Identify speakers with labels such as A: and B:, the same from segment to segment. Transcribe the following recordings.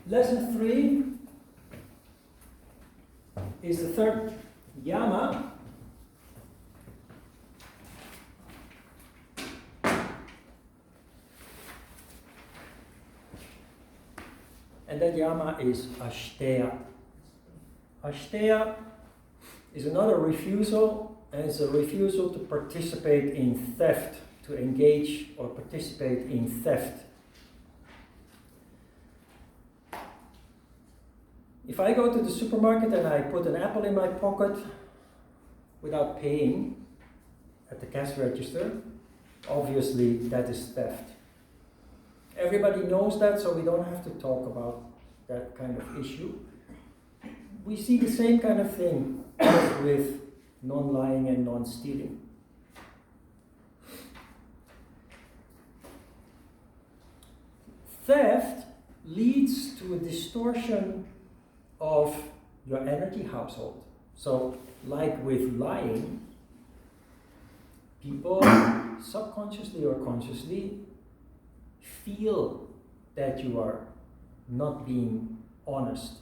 A: Lesson 3 is the third Yama. And that Yama is Asteya. Asteya is another refusal, and it's a refusal to participate in theft, to engage or participate in theft. If I go to the supermarket and I put an apple in my pocket without paying at the cash register, obviously that is theft. Everybody knows that, so we don't have to talk about that kind of issue. We see the same kind of thing with non-lying and non-stealing. Theft leads to a distortion of your energy household. So, like with lying, people subconsciously or consciously feel that you are not being honest.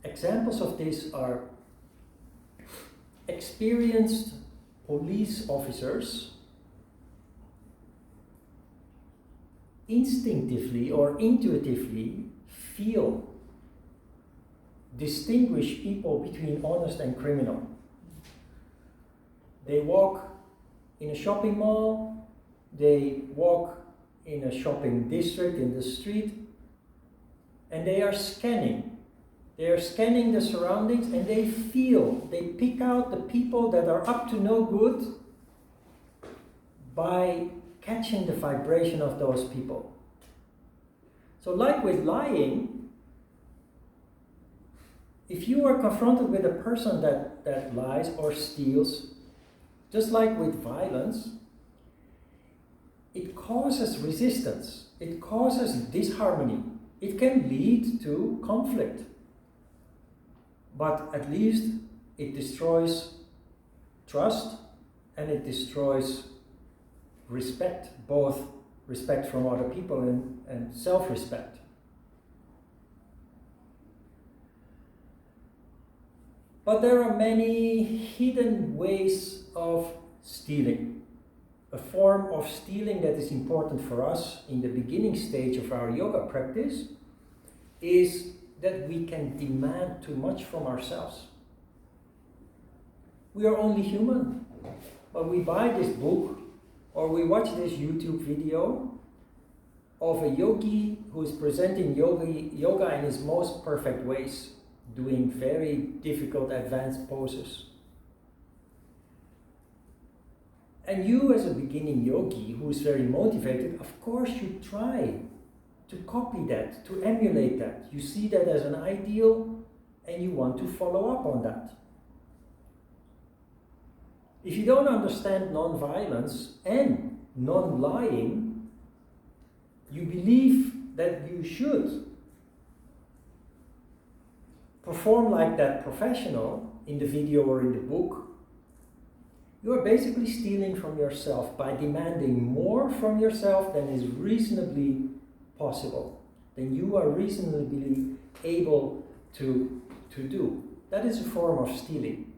A: Examples of this are experienced police officers instinctively or intuitively distinguish people between honest and criminal. They walk in a shopping mall, they walk in a shopping district, in the street, and they are scanning. They are scanning the surroundings and they pick out the people that are up to no good by catching the vibration of those people. So like with lying, if you are confronted with a person that lies or steals, just like with violence, it causes resistance, it causes disharmony, it can lead to conflict. But at least it destroys trust and it destroys respect, both respect from other people and self-respect. But there are many hidden ways of stealing. A form of stealing that is important for us in the beginning stage of our yoga practice is that we can demand too much from ourselves. We are only human, but we buy this book or we watch this YouTube video of a yogi who is presenting yoga in his most perfect ways, doing very difficult advanced poses. And you as a beginning yogi who is very motivated, of course you try to copy that, to emulate that. You see that as an ideal and you want to follow up on that. If you don't understand non-violence and non-lying, you believe that you should perform like that professional in the video or in the book. You are basically stealing from yourself by demanding more from yourself than is reasonably possible, than you are reasonably able to do. That is a form of stealing.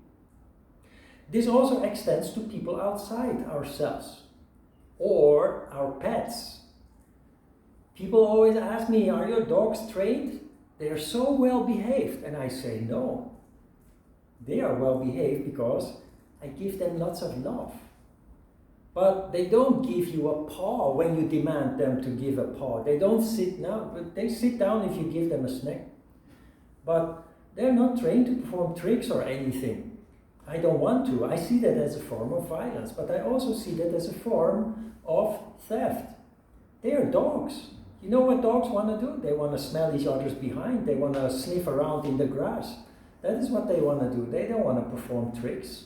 A: This also extends to people outside ourselves or our pets. People always ask me, are your dogs trained? They are so well behaved. And I say, no. They are well behaved because I give them lots of love. But they don't give you a paw when you demand them to give a paw. They don't sit down, but they sit down if you give them a snack. But they're not trained to perform tricks or anything. I don't want to. I see that as a form of violence, but I also see that as a form of theft. They are dogs. You know what dogs want to do? They want to smell each other's behind. They want to sniff around in the grass. That is what they want to do. They don't want to perform tricks.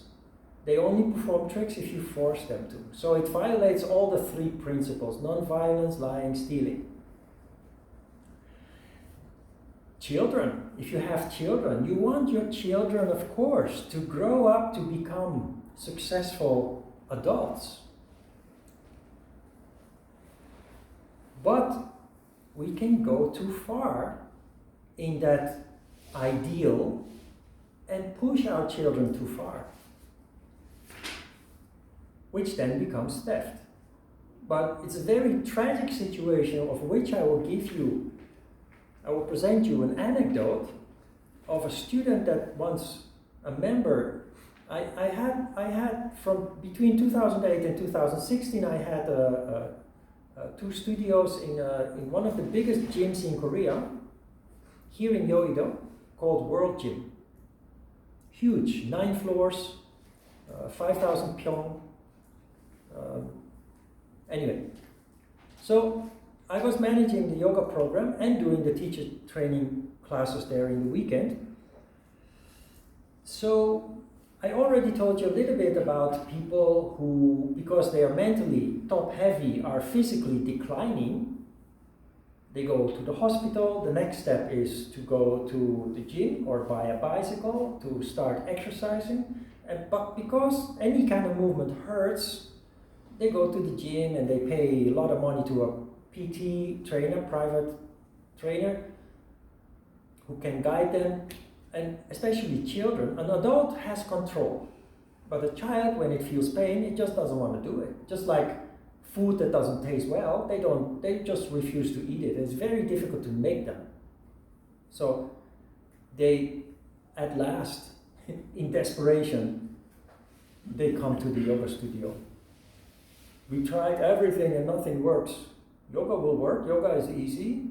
A: They only perform tricks if you force them to. So it violates all the three principles: non-violence, lying, stealing. Children, if you have children, you want your children, of course, to grow up to become successful adults. But we can go too far in that ideal and push our children too far, which then becomes theft. But it's a very tragic situation of which I will present you an anecdote of a student that once a member, I had from between 2008 and 2016, I had 2 studios in one of the biggest gyms in Korea, here in Yoido, called World Gym. Huge, 9 floors, 5,000 pyong. Anyway, so I was managing the yoga program and doing the teacher training classes there in the weekend. So I already told you a little bit about people who, because they are mentally top heavy, are physically declining. They go to the hospital. The next step is to go to the gym or buy a bicycle to start exercising. But because any kind of movement hurts, they go to the gym and they pay a lot of money to a PT trainer, private trainer, who can guide them. And especially children, an adult has control. But a child, when it feels pain, it just doesn't want to do it. Just like food that doesn't taste well, they just refuse to eat it. It's very difficult to make them. So they, at last, in desperation, they come to the yoga studio. We tried everything and nothing works. Yoga will work, yoga is easy.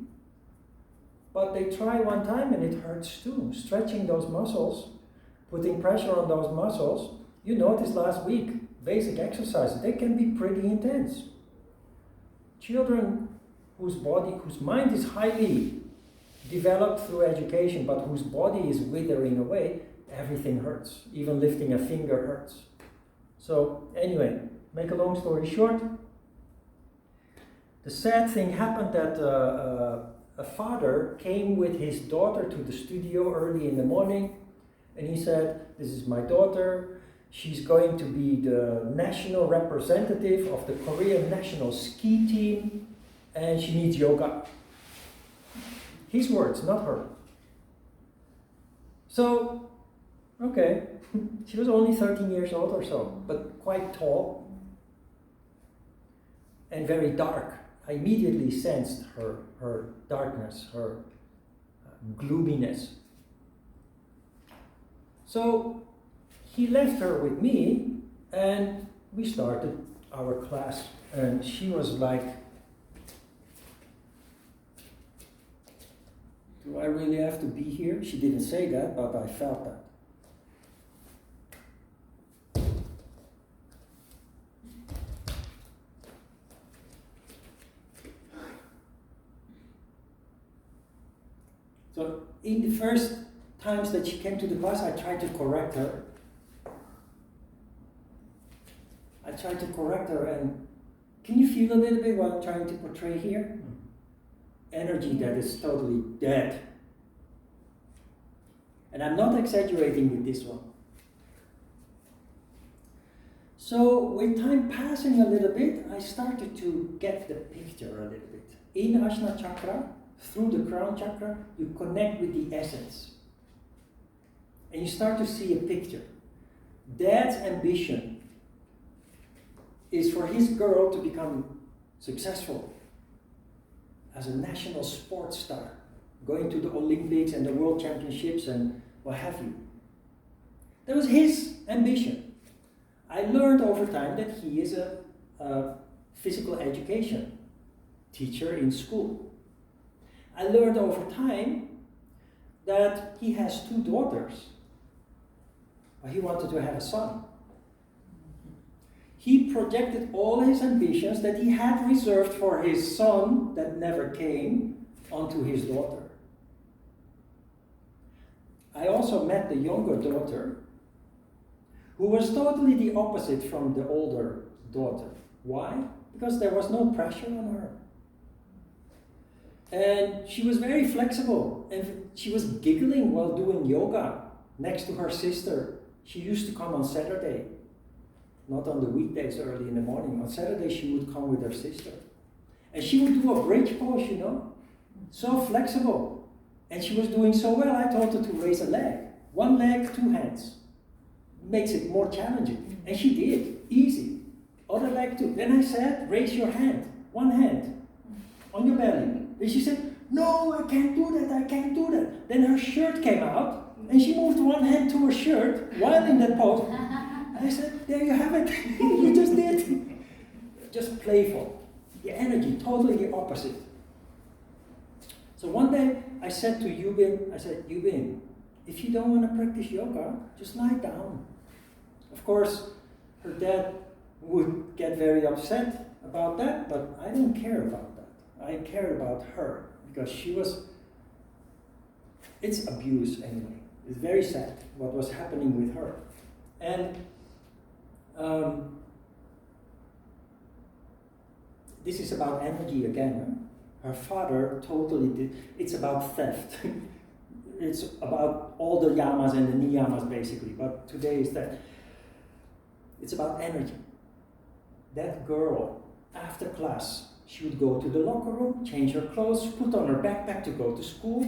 A: But they try one time and it hurts too. Stretching those muscles, putting pressure on those muscles. You noticed last week, basic exercises, they can be pretty intense. Children whose mind is highly developed through education, but whose body is withering away, everything hurts. Even lifting a finger hurts. So anyway, make a long story short, the sad thing happened that a father came with his daughter to the studio early in the morning, and he said, "This is my daughter. She's going to be the national representative of the Korean national ski team, and she needs yoga." His words, not her. So, okay, she was only 13 years old or so, but quite tall and very dark. I immediately sensed her darkness, her gloominess. So he left her with me and we started our class. And she was like, "Do I really have to be here?" She didn't say that, but I felt that. So in the first times that she came to the class, I tried to correct her. And can you feel a little bit what I'm trying to portray here? Energy that is totally dead. And I'm not exaggerating with this one. So with time passing a little bit, I started to get the picture a little bit. In Ajna Chakra, through the crown chakra, you connect with the essence. And you start to see a picture. Dad's ambition is for his girl to become successful as a national sports star, going to the Olympics and the World Championships and what have you. That was his ambition. I learned over time that he is a physical education teacher in school. I learned over time that he has 2 daughters. He wanted to have a son. He projected all his ambitions that he had reserved for his son that never came onto his daughter. I also met the younger daughter, who was totally the opposite from the older daughter. Why? Because there was no pressure on her. And she was very flexible, and she was giggling while doing yoga next to her sister. She used to come on Saturday, not on the weekdays early in the morning. On Saturday she would come with her sister. And she would do a bridge pose, So flexible. And she was doing so well, I told her to raise a leg. One leg, two hands. Makes it more challenging. And she did. Easy. Other leg too. Then I said, raise your hand. One hand. On your belly. And she said, no, I can't do that, I can't do that. Then her shirt came out, and she moved one hand to her shirt while in that pose. I said, there you have it. You just did. Just playful. The energy, totally the opposite. So one day I said to Yubin, if you don't want to practice yoga, just lie down. Of course, her dad would get very upset about that, but I don't care about that. I care about her, because it's abuse anyway. It's very sad what was happening with her. And this is about energy again. Huh? Her father totally did. It's about theft. It's about all the yamas and the niyamas basically, but today is that. It's about energy. That girl, after class, she would go to the locker room, change her clothes, put on her backpack to go to school,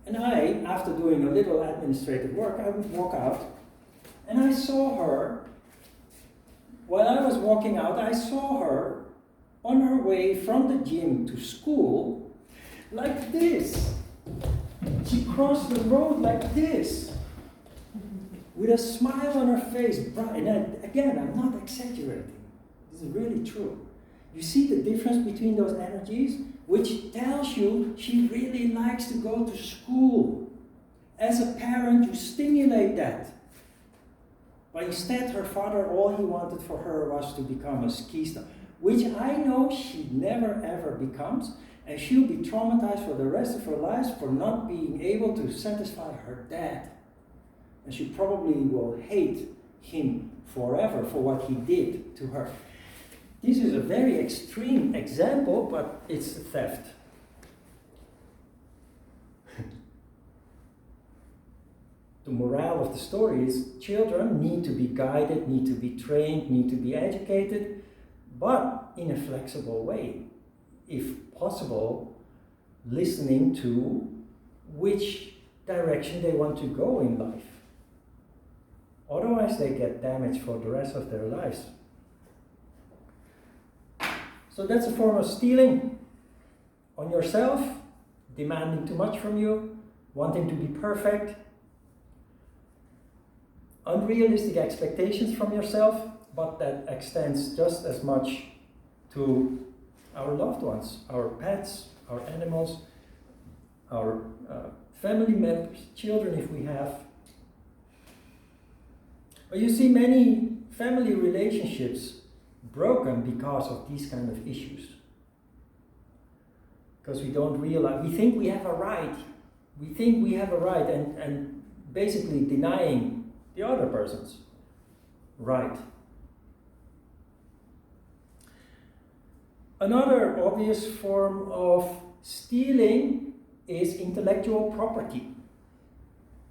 A: and I, after doing a little administrative work, I would walk out, and I saw her, while I was walking out, I saw her on her way from the gym to school, like this. She crossed the road like this, with a smile on her face. And again, I'm not exaggerating. This is really true. You see the difference between those energies, which tells you she really likes to go to school. As a parent, you stimulate that. But instead, her father, all he wanted for her was to become a ski star, which I know she never ever becomes, and she'll be traumatized for the rest of her life for not being able to satisfy her dad. And she probably will hate him forever for what he did to her. This is a very extreme example, but it's theft. The morale of the story is children need to be guided, need to be trained, need to be educated, but in a flexible way. If possible, listening to which direction they want to go in life. Otherwise, they get damaged for the rest of their lives. So that's a form of stealing on yourself, demanding too much from you, wanting to be perfect, unrealistic expectations from yourself, but that extends just as much to our loved ones, our pets, our animals, our family members, children if we have. But you see many family relationships broken because of these kind of issues. Because we don't realize, we think we have a right. We think we have a right and basically denying the other person's right. Another obvious form of stealing is intellectual property.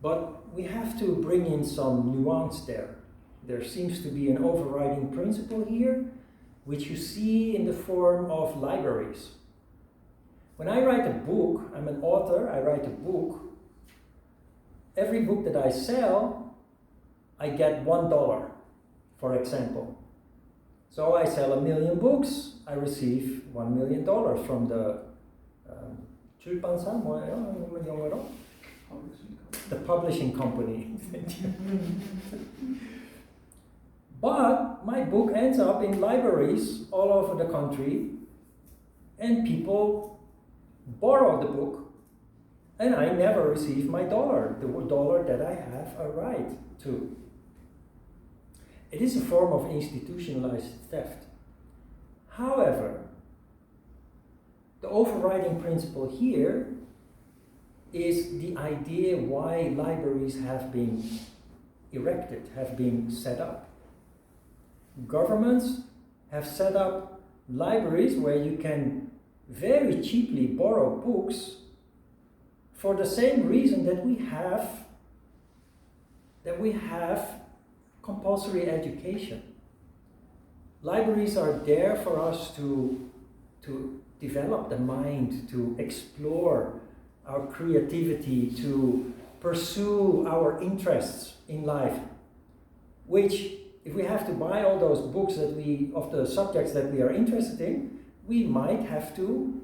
A: But we have to bring in some nuance there. There seems to be an overriding principle here, which you see in the form of libraries. When I write a book, I'm an author, I write a book. Every book that I sell, I get $1, for example. So I sell 1 million books, I receive $1 million from the the publishing company. But my book ends up in libraries all over the country, and people borrow the book, and I never receive my dollar, the dollar that I have a right to. It is a form of institutionalized theft. However, the overriding principle here is the idea why libraries have been erected, have been set up. Governments have set up libraries where you can very cheaply borrow books for the same reason that we have compulsory education. Libraries are there for us to develop the mind, to explore our creativity, to pursue our interests in life, which, if we have to buy all those books of the subjects that we are interested in, we might have to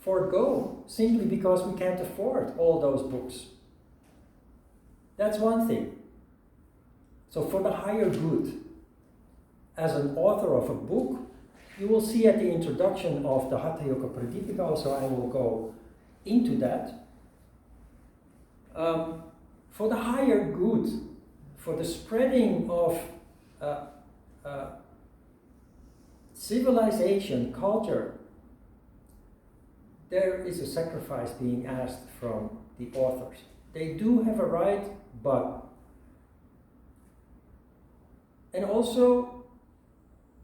A: forego simply because we can't afford all those books. That's one thing. So for the higher good, as an author of a book, you will see at the introduction of the Hatha Yoga Pradipika, also I will go into that. For the higher good, for the spreading of civilization, culture, there is a sacrifice being asked from the authors. They do have a right, but... And also,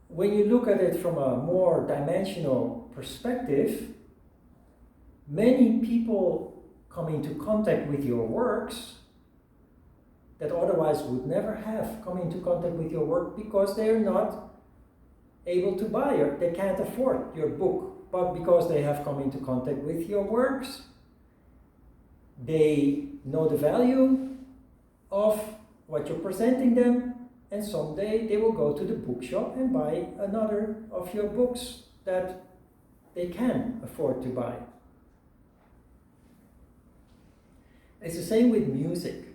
A: when you look at it from a more dimensional perspective, many people come into contact with your works that otherwise would never have come into contact with your work because they're not able to buy it. They can't afford your book, but because they have come into contact with your works, they know the value of what you're presenting them, and someday they will go to the bookshop and buy another of your books that they can afford to buy. It's the same with music.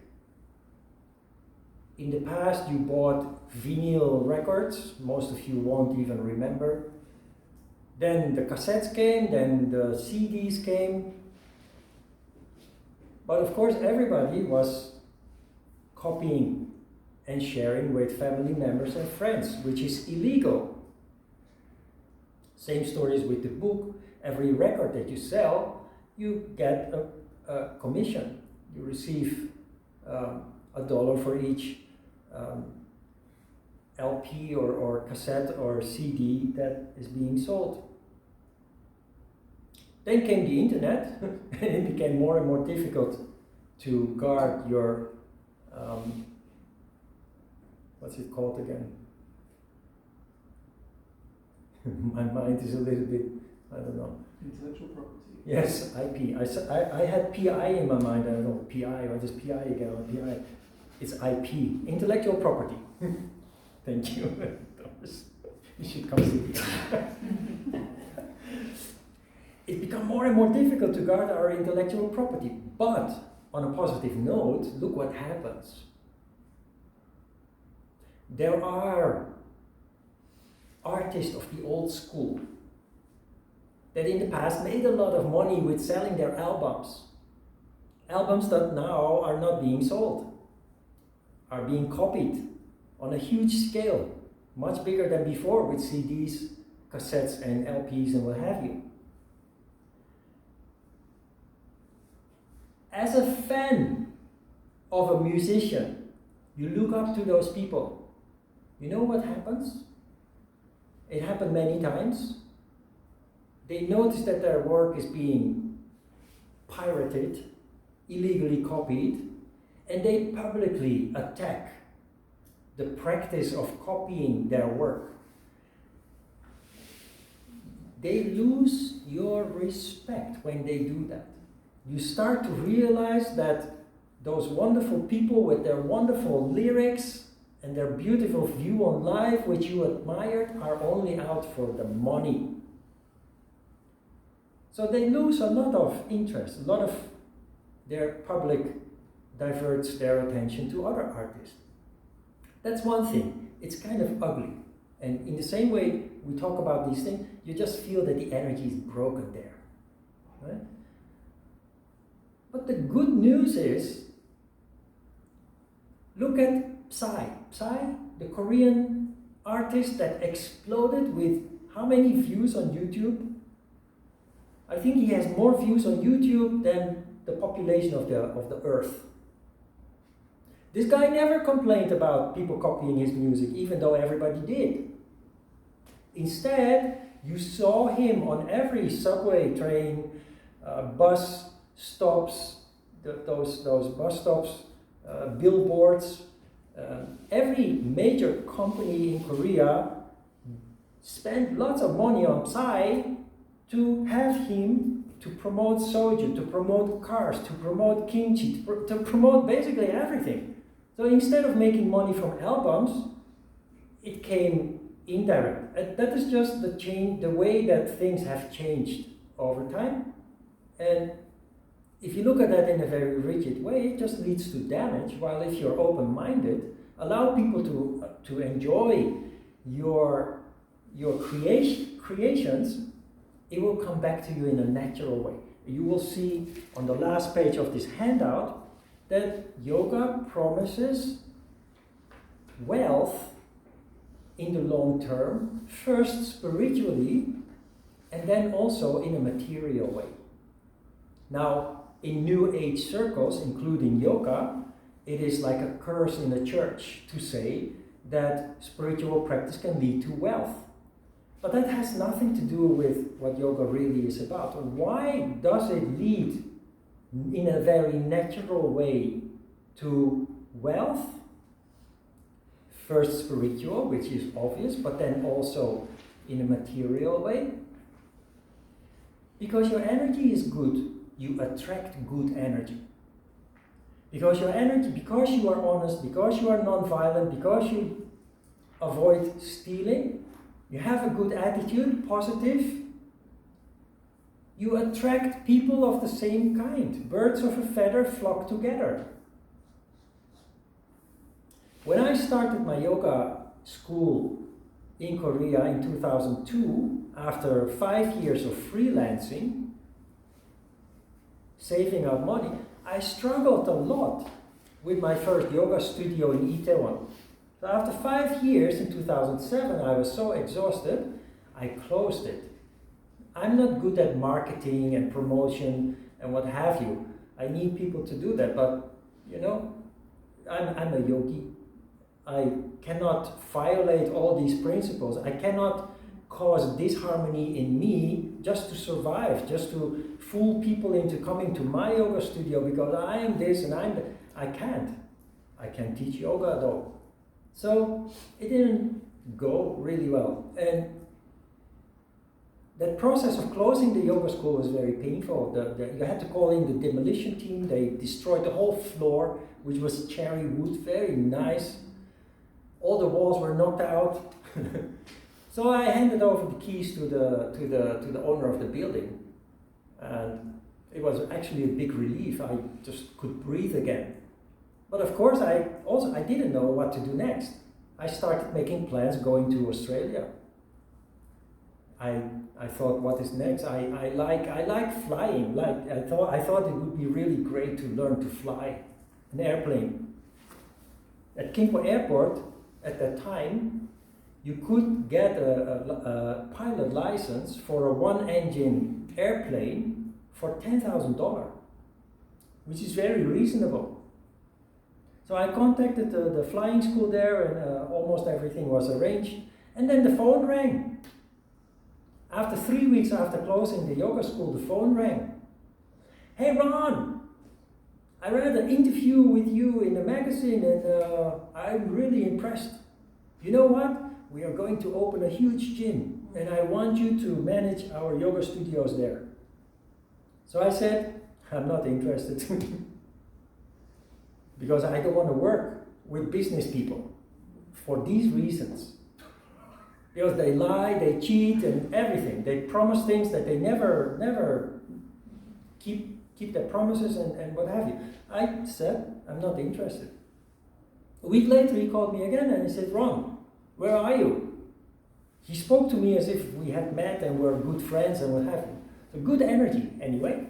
A: In the past, you bought vinyl records. Most of you won't even remember. Then the cassettes came, then the CDs came. But of course, everybody was copying and sharing with family members and friends, which is illegal. Same stories with the book. Every record that you sell, you get a commission. You receive $1 for each LP or cassette or CD that is being sold. Then came the internet, and it became more and more difficult to guard your, what's it called again? My mind is a little bit, I don't know.
B: Intellectual property.
A: Yes, IP. I had PI in my mind. I don't know, PI, what is PI again? PI. It's IP, intellectual property. Thank you. You should come see me. It becomes more and more difficult to guard our intellectual property. But on a positive note, look what happens. There are artists of the old school that in the past made a lot of money with selling their albums. Albums that now are not being sold, are being copied on a huge scale, much bigger than before with CDs, cassettes and LPs and what have you. As a fan of a musician, you look up to those people. You know what happens? It happened many times. They notice that their work is being pirated, illegally copied, and they publicly attack the practice of copying their work. They lose your respect when they do that. You start to realize that those wonderful people with their wonderful lyrics and their beautiful view on life, which you admired, are only out for the money. So they lose a lot of interest. A lot of their public diverts their attention to other artists. That's one thing. It's kind of ugly. And in the same way we talk about these things, you just feel that the energy is broken there. Right? But the good news is, look at Psy. Psy, the Korean artist that exploded with how many views on YouTube? I think he has more views on YouTube than the population of the earth. This guy never complained about people copying his music, even though everybody did. Instead, you saw him on every subway, train, bus stops, those bus stops, billboards. Every major company in Korea spent lots of money on Psy to have him to promote soju, to promote cars, to promote kimchi, to promote basically everything. So instead of making money from albums, it came indirect. And that is just the way that things have changed over time. And if you look at that in a very rigid way, it just leads to damage. While if you're open-minded, allow people to enjoy your creations, it will come back to you in a natural way. You will see on the last page of this handout that yoga promises wealth in the long term, first spiritually, and then also in a material way. Now, in New Age circles, including yoga, it is like a curse in the church to say that spiritual practice can lead to wealth. But that has nothing to do with what yoga really is about. Why does it lead in a very natural way to wealth? First spiritual, which is obvious, but then also in a material way. Because your energy is good, you attract good energy. Because your energy, because you are honest, because you are non-violent, because you avoid stealing, you have a good attitude, positive, you attract people of the same kind. Birds of a feather flock together. When I started my yoga school in Korea in 2002, after 5 years of freelancing, saving up money, I struggled a lot with my first yoga studio in Itaewon. So after 5 years, in 2007, I was so exhausted, I closed it. I'm not good at marketing and promotion and what have you. I need people to do that, but you know, I'm a yogi. I cannot violate all these principles. I cannot cause disharmony in me just to survive, just to fool people into coming to my yoga studio because I am this and I'm that. I can't. I can teach yoga though. So it didn't go really well. And that process of closing the yoga school was very painful. You had to call in the demolition team. They destroyed the whole floor, which was cherry wood, very nice. All the walls were knocked out. So I handed over the keys to the owner of the building. And it was actually a big relief. I just could breathe again. But of course, I didn't know what to do next. I started making plans going to Australia. I thought, what is next? I like flying. I thought it would be really great to learn to fly an airplane. At Kimpo Airport, at that time, you could get a pilot license for a one-engine airplane for $10,000, which is very reasonable. So I contacted the flying school there, and almost everything was arranged. And then the phone rang. After 3 weeks after closing the yoga school, the phone rang. Hey Ron, I read an interview with you in the magazine and I'm really impressed. You know what? We are going to open a huge gym and I want you to manage our yoga studios there. So I said, I'm not interested. Because I don't want to work with business people for these reasons. Because they lie, they cheat and everything. They promise things that they never keep their promises and what have you. I said, I'm not interested. A week later he called me again and he said, Ron, where are you? He spoke to me as if we had met and were good friends and what have you. So good energy anyway.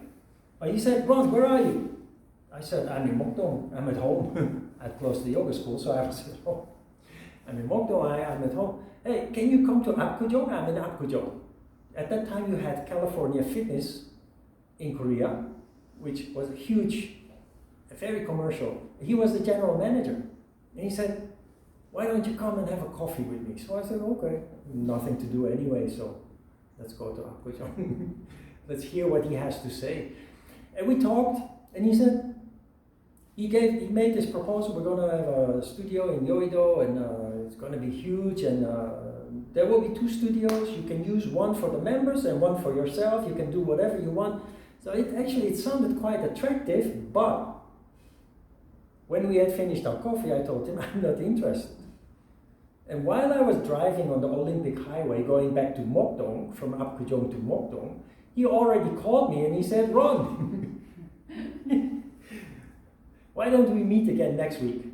A: But he said, Ron, where are you? I said, I'm in Mokdong, I'm at home. I'd closed the yoga school, so I was at home. I'm in Mokdong, I'm at home. Hey, can you come to Apgujeong? I'm in Apgujeong. At that time you had California Fitness in Korea, which was huge, very commercial. He was the general manager. And he said, why don't you come and have a coffee with me? So I said, okay, nothing to do anyway, so let's go to Apgujeong. Let's hear what he has to say. And we talked, and he said, he made this proposal. We're going to have a studio in Yoido, and it's going to be huge, and there will be 2 studios. You can use one for the members and one for yourself. You can do whatever you want. So it sounded quite attractive, but when we had finished our coffee, I told him I'm not interested. And while I was driving on the Olympic Highway going back to Mokdong, from Apgujeong to Mokdong, he already called me and he said, Ron, why don't we meet again next week?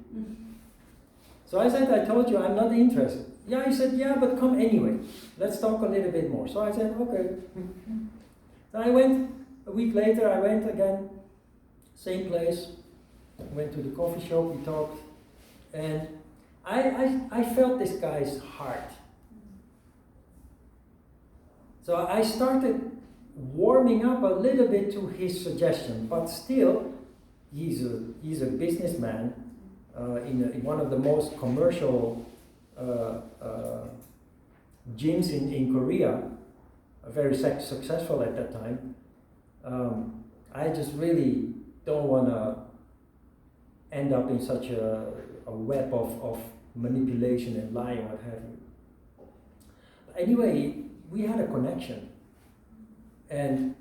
A: So I said, I told you I'm not interested. Yeah, he said, yeah, but come anyway. Let's talk a little bit more. So I said, okay. So I went, a week later, I went again, same place. Went to the coffee shop, we talked, and I felt this guy's heart. So I started warming up a little bit to his suggestion, but still, he's a businessman in one of the most commercial gyms in Korea, very successful at that time. I just really don't want to end up in such a web of manipulation and lying, what have you. But anyway, we had a connection. And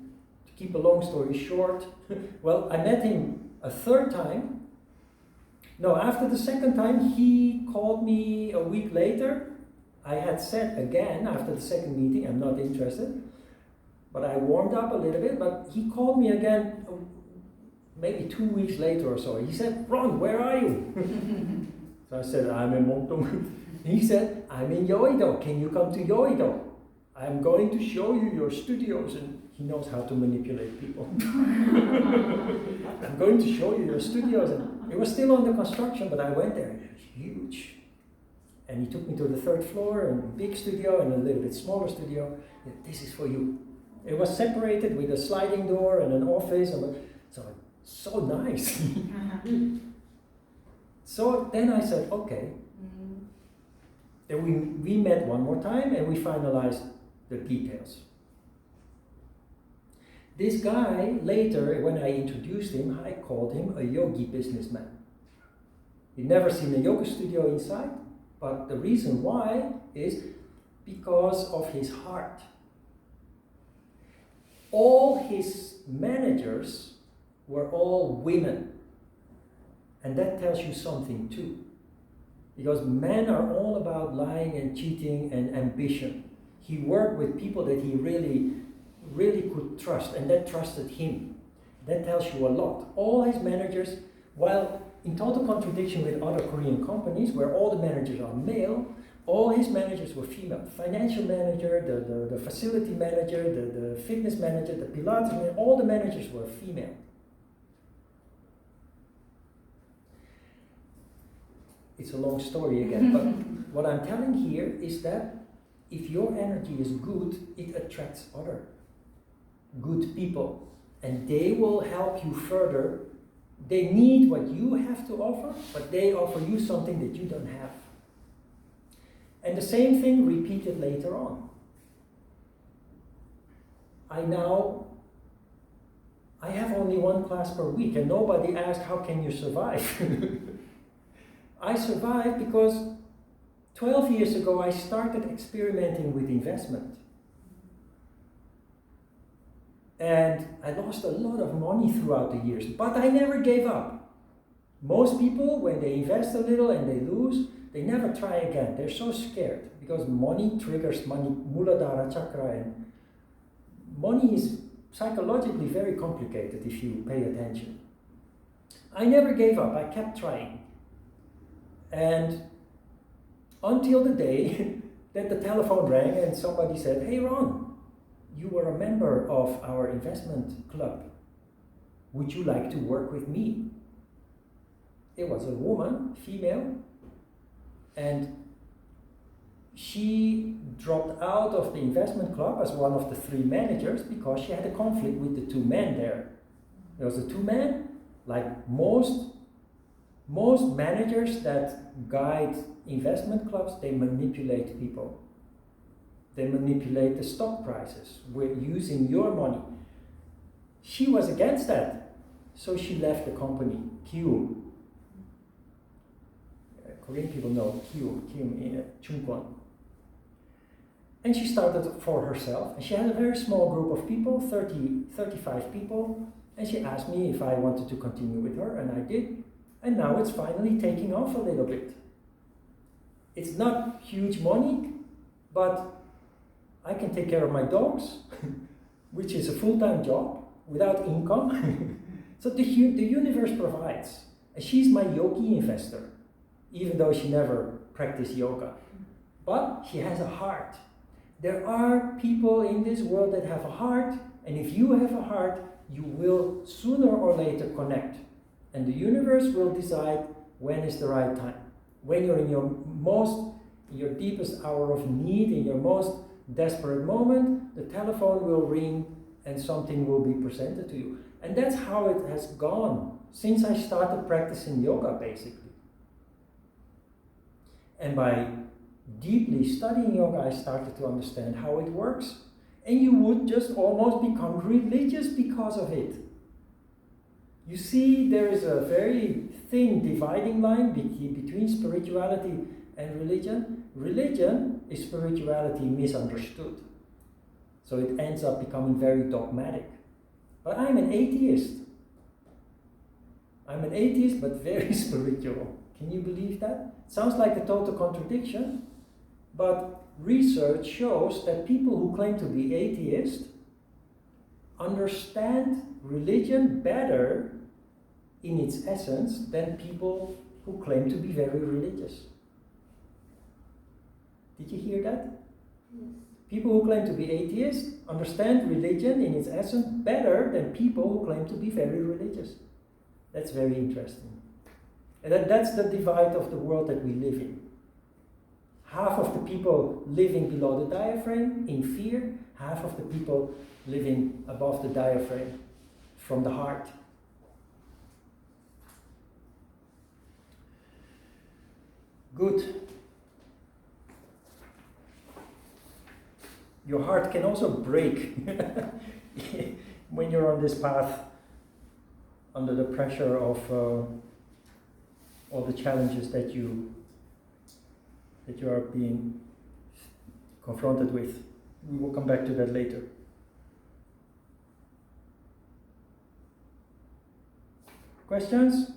A: to keep a long story short, well, I met him a 3rd time. No, after the 2nd time, he called me a week later. I had said again, after the 2nd meeting, I'm not interested. But I warmed up a little bit, but he called me again maybe 2 weeks later or so. He said, Ron, where are you? So I said, I'm in Mokdong. He said, I'm in Yoido. Can you come to Yoido? I'm going to show you your studios. And he knows how to manipulate people. I'm going to show you your studios. And it was still under construction, but I went there. It was huge. And he took me to the 3rd floor, and a big studio and a little bit smaller studio. This is for you. It was separated with a sliding door and an office. So nice. So then I said, okay. Then we met one more time and we finalized the details. This guy, later, when I introduced him, I called him a yogi businessman. He'd never seen a yoga studio inside, but the reason why is because of his heart. All his managers were all women. And that tells you something too. Because men are all about lying and cheating and ambition. He worked with people that he really could trust, and that trusted him. That tells you a lot. All his managers, while in total contradiction with other Korean companies where all the managers are male, all his managers were female. Financial manager, the facility manager, the fitness manager, the Pilates manager, all the managers were female. It's a long story again, but what I'm telling here is that if your energy is good, it attracts other good people, and they will help you further. They need what you have to offer, but they offer you something that you don't have. And the same thing repeated later on. I have only 1 class per week, and nobody asked, how can you survive? I survived because 12 years ago I started experimenting with investment. And I lost a lot of money throughout the years, but I never gave up. Most people, when they invest a little and they lose, they never try again. They're so scared because money triggers Muladhara chakra, and money is psychologically very complicated if you pay attention. I never gave up. I kept trying. And until the day that the telephone rang and somebody said, hey Ron, you were a member of our investment club. Would you like to work with me? It was a woman, female, and she dropped out of the investment club as one of the 3 managers because she had a conflict with the 2 men there. There was the 2 men, like most managers that guide investment clubs, they manipulate people. They manipulate the stock prices with using your money. She was against that. So she left the company, Q. Korean people know Q, Kim Chungkwon. And she started for herself. And she had a very small group of people, 35 people. And she asked me if I wanted to continue with her, and I did. And now it's finally taking off a little bit. It's not huge money, but I can take care of my dogs, which is a full-time job without income. So the universe provides. And she's my yogi investor, even though she never practiced yoga. But she has a heart. There are people in this world that have a heart, and if you have a heart, you will sooner or later connect. And the universe will decide when is the right time. When you're in your deepest hour of need, in your most desperate moment, the telephone will ring and something will be presented to you. And that's how it has gone since I started practicing yoga, basically. And by deeply studying yoga, I started to understand how it works. And you would just almost become religious because of it. You see, there is a very thin dividing line between spirituality and religion. Religion is spirituality misunderstood. So it ends up becoming very dogmatic. But I'm an atheist. I'm an atheist, but very spiritual. Can you believe that? Sounds like a total contradiction, but research shows that people who claim to be atheist understand religion better in its essence than people who claim to be very religious. Did you hear that?
B: Yes.
A: People who claim to be atheists understand religion in its essence better than people who claim to be very religious. That's very interesting. And that's the divide of the world that we live in. Half of the people living below the diaphragm in fear, half of the people living above the diaphragm from the heart. Good. Your heart can also break when you're on this path under the pressure of all the challenges that you are being confronted with. We will come back to that later. Questions?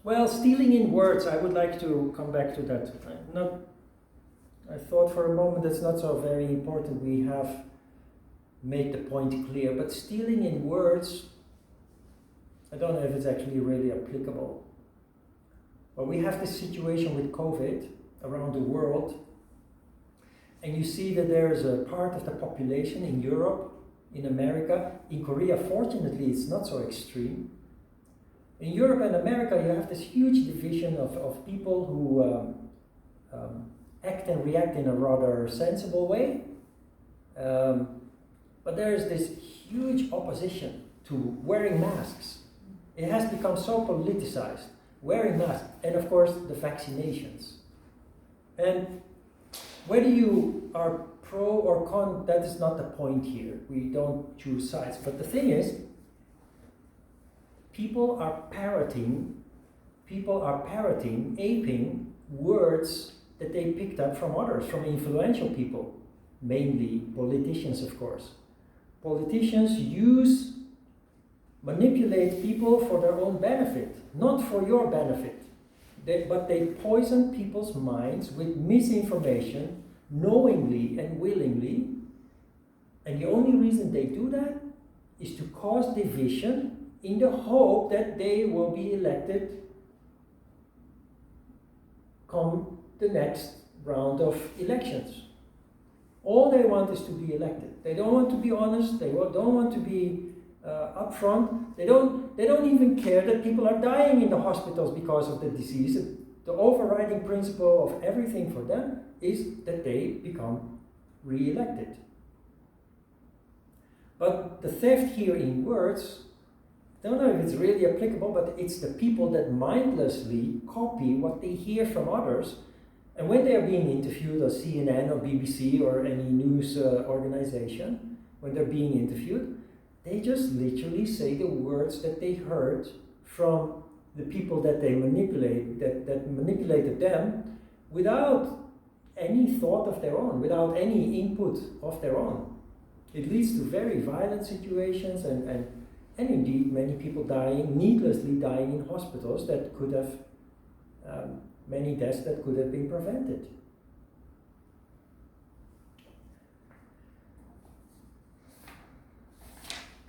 A: Well, stealing in words, I would like to come back to that. I thought for a moment that's not so very important. We have made the point clear, but stealing in words, I don't know if it's actually really applicable. But we have this situation with COVID around the world, and you see that there is a part of the population in Europe, in America, in Korea, fortunately it's not so extreme. In Europe and America you have this huge division of people who act and react in a rather sensible way, but there is this huge opposition to wearing masks. It has become so politicized, wearing masks, and of course the vaccinations. And whether you are pro or con, that is not the point here. We don't choose sides. But the thing is, people are parroting, aping words that they picked up from others, from influential people, mainly politicians, of course. Politicians manipulate people for their own benefit, not for your benefit. But they poison people's minds with misinformation, knowingly and willingly. And the only reason they do that is to cause division in the hope that they will be elected come the next round of elections. All they want is to be elected. They don't want to be honest. They don't want to be upfront. They don't even care that people are dying in the hospitals because of the disease. The overriding principle of everything for them is that they become re-elected. But the theft here in words, I don't know if it's really applicable, but it's the people that mindlessly copy what they hear from others. And when they are being interviewed on CNN or BBC or any news organization, when they're being interviewed, they just literally say the words that they heard from the people that they manipulate, that manipulated them, without any thought of their own, without any input of their own. It leads to very violent situations and indeed many people dying, needlessly dying in hospitals that could have, many deaths that could have been prevented.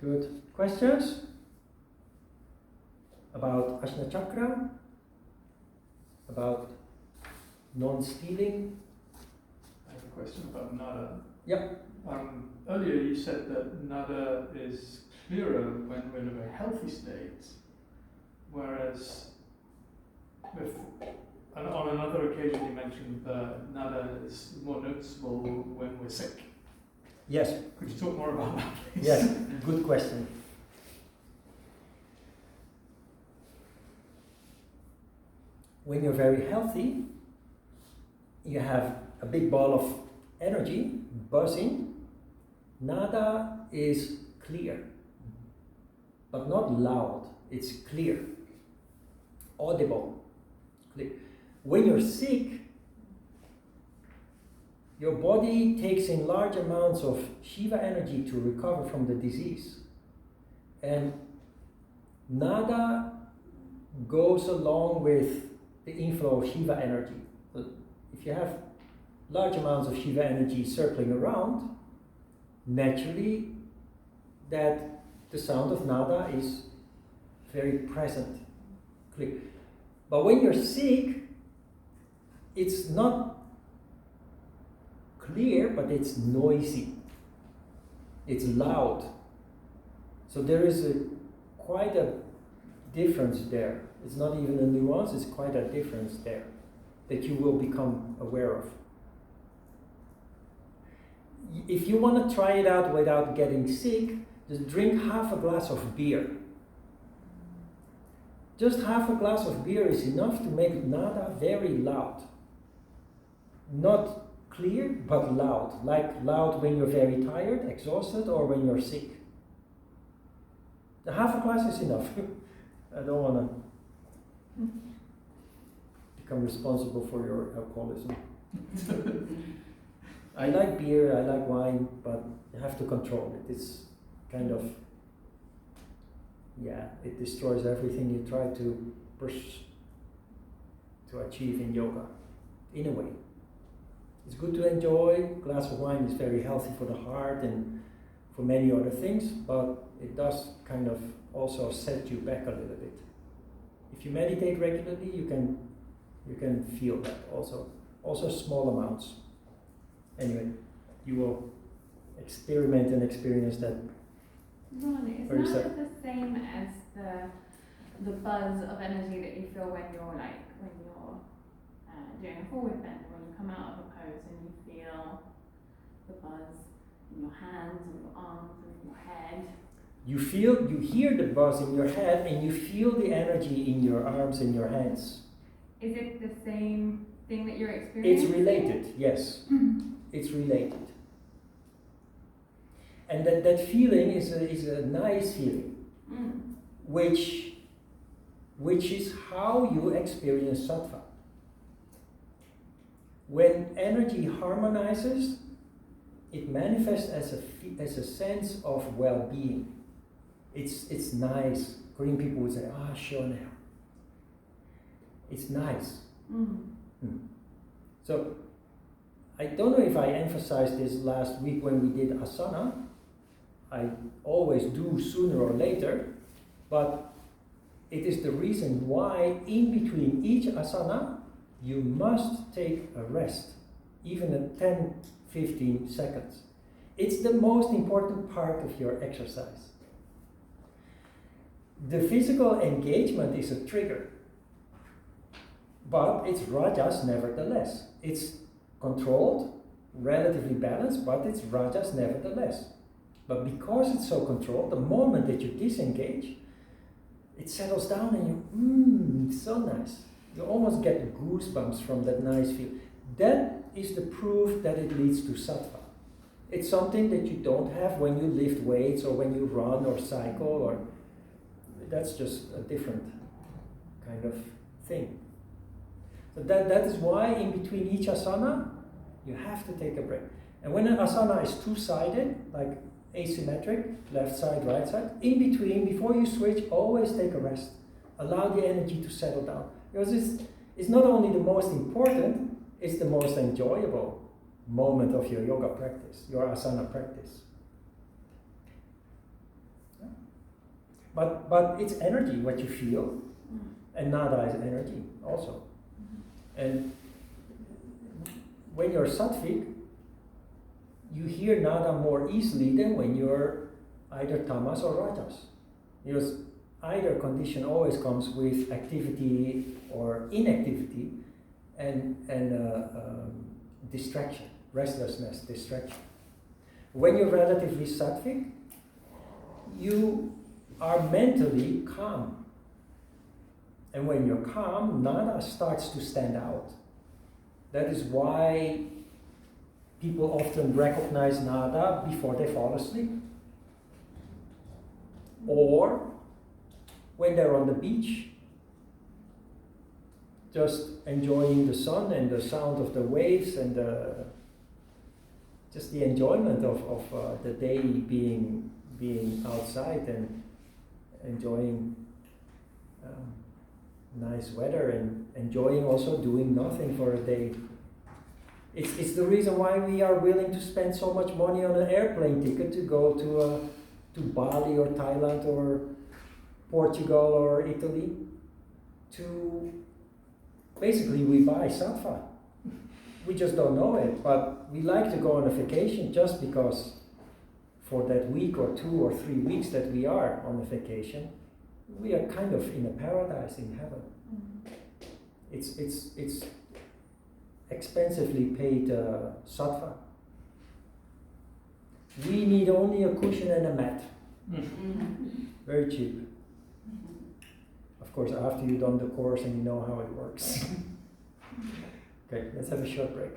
A: Good. Questions? About Ajna Chakra? About non-stealing?
B: I have a question about nada.
A: Yep.
B: Earlier you said that nada is clearer when we're in a very healthy state, whereas on another occasion you mentioned that nada is more noticeable when we're sick.
A: Yes.
B: Could you talk more about that, please?
A: Yes, good question. When you're very healthy, you have a big ball of energy buzzing. Nada is clear, but not loud. It's clear, audible, clear. When you're sick, your body takes in large amounts of Shiva energy to recover from the disease. And nada goes along with the inflow of Shiva energy. So if you have large amounts of Shiva energy circling around, naturally that the sound of nada is very present, clear. But when you're sick, it's not clear, but it's noisy. It's loud. So there is quite a difference there. It's not even a nuance, it's quite a difference there that you will become aware of. If you want to try it out without getting sick, just drink half a glass of beer. Just half a glass of beer is enough to make nada very loud. Not clear, but loud. Like loud when you're very tired, exhausted, or when you're sick. The half a glass is enough. I don't want to become responsible for your alcoholism. I like beer, I like wine, but you have to control it. It's kind of, it destroys everything you try to achieve in yoga, in a way. It's good to enjoy. A glass of wine is very healthy for the heart and for many other things, but it does kind of also set you back a little bit. If you meditate regularly, you can feel that also small amounts. Anyway, you will experiment and experience that.
C: Ron, is nada the same as the buzz of energy that you feel when you're doing a forward bend, when you come out of a pose and you feel the buzz in your hands or your arms or in your head?
A: You hear the buzz in your head and you feel the energy in your arms and your hands.
C: Is it the same thing that you're experiencing?
A: It's related, yes. It's related. And that feeling is a nice feeling, which is how you experience sattva. When energy harmonizes, it manifests as a sense of well-being. It's nice. Korean people would say, 시원해요. It's nice. So, I don't know if I emphasized this last week when we did asana. I always do sooner or later, but it is the reason why in between each asana you must take a rest, even at 10-15 seconds. It's the most important part of your exercise. The physical engagement is a trigger, but it's rajas nevertheless. It's controlled, relatively balanced, but it's rajas nevertheless. But because it's so controlled, the moment that you disengage, it settles down and it's so nice. You almost get goosebumps from that nice feel. That is the proof that it leads to sattva. It's something that you don't have when you lift weights or when you run or cycle, or that's just a different kind of thing. So that is why in between each asana, you have to take a break. And when an asana is two-sided, like asymmetric, left side, right side, in between, before you switch, always take a rest. Allow the energy to settle down. Because it's not only the most important, it's the most enjoyable moment of your yoga practice, your asana practice. Yeah. But it's energy, what you feel, and nada is energy also. And when you're sattvic, you hear nada more easily than when you're either tamas or rajas. Because either condition always comes with activity or inactivity and distraction, restlessness, distraction. When you're relatively sattvic, you are mentally calm. And when you're calm, nada starts to stand out. That is why people often recognize nada before they fall asleep. Or when they're on the beach, just enjoying the sun and the sound of the waves and just the enjoyment of the day being outside and enjoying nice weather and enjoying also doing nothing for a day. It's the reason why we are willing to spend so much money on an airplane ticket to go to Bali or Thailand or Portugal or Italy. To basically we buy sattva. We just don't know it, but we like to go on a vacation just because for that week or 2 or 3 weeks that we are on a vacation, we are kind of in a paradise in heaven. It's expensively paid sattva. We need only a cushion and a mat. Very cheap. Of course, after you've done the course and you know how it works. Okay, let's have a short break.